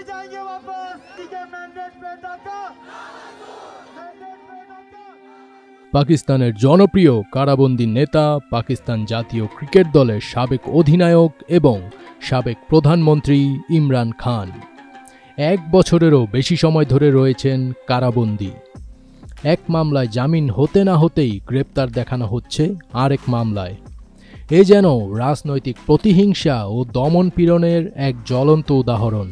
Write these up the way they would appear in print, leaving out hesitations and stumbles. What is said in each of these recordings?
नहीं जाएंगे वापस। मैंडेट पे डाका। পাকিস্তানের জনপ্রিয় কারাবন্দী নেতা, পাকিস্তান জাতীয় ক্রিকেট দলের সাবেক অধিনায়ক এবং সাবেক প্রধানমন্ত্রী ইমরান খান 1 বছরেরও বেশি সময় ধরে রয়েছেন কারাবন্দী। এক মামলায় জামিন হতে না হতেই গ্রেপ্তার দেখানো হচ্ছে আরেক মামলায়। এ যেন রাজনৈতিক প্রতিহিংসা ও দমন-পীড়নের এক জ্বলন্ত উদাহরণ।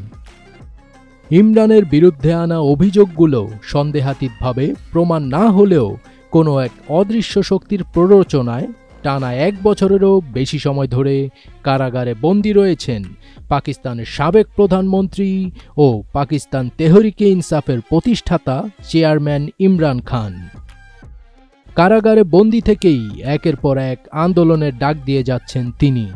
ইমরানের বিরুদ্ধে আনা অভিযোগগুলো সন্দেহাতীতভাবে প্রমাণ না হলেও কোনো এক অদৃশ্য শক্তির প্ররোচনায় টানা 1 বছরেরও বেশি সময় ধরে কারাগারে বন্দী রয়েছেন পাকিস্তানের সাবেক প্রধানমন্ত্রী ও পাকিস্তান তেহরিকে ইনসাফের প্রতিষ্ঠাতা চেয়ারম্যান ইমরান খান। কারাগারে বন্দী থেকেই একের পর এক আন্দোলনের ডাক দিয়ে যাচ্ছেন তিনি।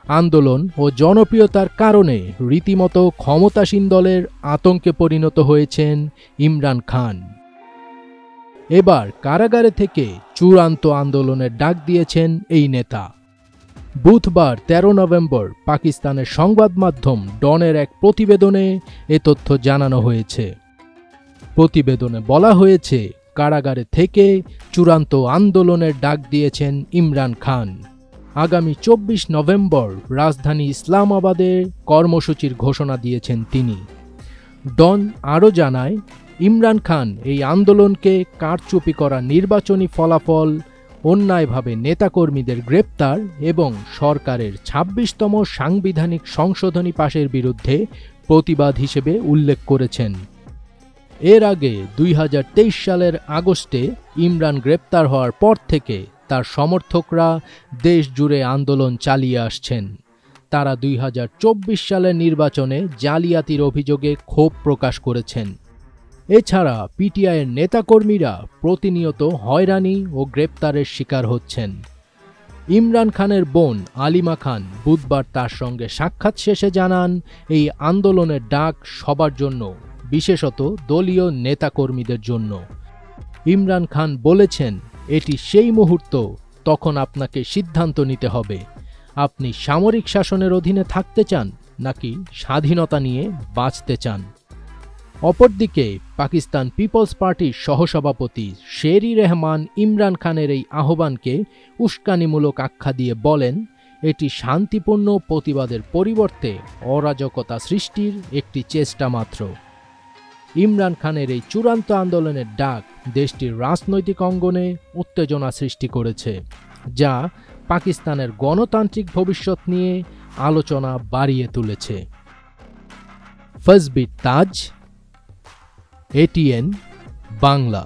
আন্দোলন ও জনপ্রিয়তার কারণে রীতিমতো ক্ষমতাসীন দলের আতঙ্কে পরিণত হয়েছেন ইমরান খান। এবার কারাগারে থেকে চূড়ান্ত আন্দোলনের ডাক দিয়েছেন এই নেতা। বুধবার 13 নভেম্বর পাকিস্তানের সংবাদ মাধ্যম ডনের এক প্রতিবেদনে এ তথ্য জানানো হয়েছে। প্রতিবেদনে বলা হয়েছে, কারাগারে থেকে চূড়ান্ত আন্দোলনের ডাক দিয়েছেন ইমরান খান। আগামী 24 নভেম্বর রাজধানী ইসলামাবাদে কর্মসূচির ঘোষণা দিয়েছেন তিনি। ডন আরও জানায়, ইমরান খান এই আন্দোলনকে কারচুপি করা নির্বাচনী ফলাফল, অন্যায়ভাবে নেতাকর্মীদের গ্রেপ্তার এবং সরকারের 26তম সাংবিধানিক সংশোধনী পাশের বিরুদ্ধে প্রতিবাদ হিসেবে উল্লেখ করেছেন। এর আগে 2023 সালের আগস্টে ইমরান গ্রেপ্তার হওয়ার পর থেকে তার সমর্থকরা দেশ জুড়ে আন্দোলন চালিয়ে আসছেন। তারা 2024 সালের নির্বাচনে জালিয়াতির অভিযোগে ক্ষোভ প্রকাশ করেছেন। এছাড়া পিটিআইয়ের নেতাকর্মীরা প্রতিনিয়ত হয়রানি ও গ্রেপ্তারের শিকার হচ্ছেন। ইমরান খানের বোন আলিমা খান বুধবার তার সঙ্গে সাক্ষাৎ শেষে জানান, এই আন্দোলনের ডাক সবার জন্য, বিশেষত দলীয় নেতাকর্মীদের জন্য। ইমরান খান বলেছেন, এটি সেই মুহূর্ত, তখন আপনাকে সিদ্ধান্ত নিতে হবে। আপনি সামরিক শাসনের অধীনে থাকতে চান নাকি স্বাধীনতা নিয়ে বাঁচতে চান। অপরদিকে পাকিস্তান পিপলস পার্টির সহসভাপতি শেরি রেহমান ইমরান খানের এই আহ্বানকে উস্কানিমূলক আখ্যা দিয়ে বলেন, এটি শান্তিপূর্ণ প্রতিবাদের পরিবর্তে অরাজকতা সৃষ্টির একটি চেষ্টা মাত্র। ইমরান খানের এই চূড়ান্ত আন্দোলনের ডাক দেশটির রাজনৈতিক অঙ্গনে উত্তেজনা সৃষ্টি করেছে, যা পাকিস্তানের গণতান্ত্রিক ভবিষ্যৎ নিয়ে আলোচনা বাড়িয়ে তুলেছে। ফজবির তাজ, ATN বাংলা।